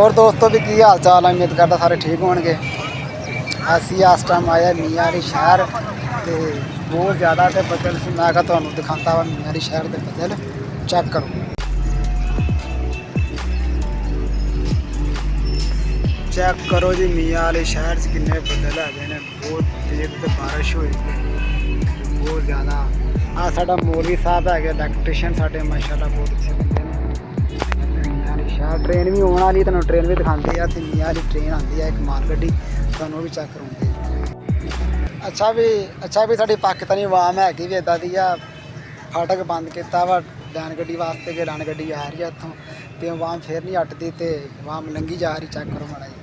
और दोस्तों भी की हाल चाल है, उम्मीद करता सारे ठीक होंगे। असी इस टाइम आया मियाँ वाली शहर तो बहुत ज़्यादा तो बदल से मैं तुम्हें दिखाता वा मियाँ वाली शहर के बदल चेक करो। चेक करो जी मियाँ वाले शहर से किन्ने बदल है, बहुत तेज तो बारिश हुई बहुत ज़्यादा। आ साडा मौलवी साहब है इलैक्ट्रीशियन साडे माशाल्लाह बहुत अच्छे बंदे ने। शहर ट्रेन भी आने वाली, तुहानूं ट्रेन भी दिखाते हैं। तो मियाँ वाली ट्रेन आती है एक माल गड्डी, तुहानूं भी चेक करवाते हैं। अच्छा भी साडी पाकिस्तानी आवाम है कि भी इदां दी आ, फाटक बंद किया वा लैन गड्डी वास्ते कि लैन गड्डी आ रही है इत्थों तो आवाम फिर नहीं हटती तो आवाम लंघी जा रही। चेक करो माड़ा जी।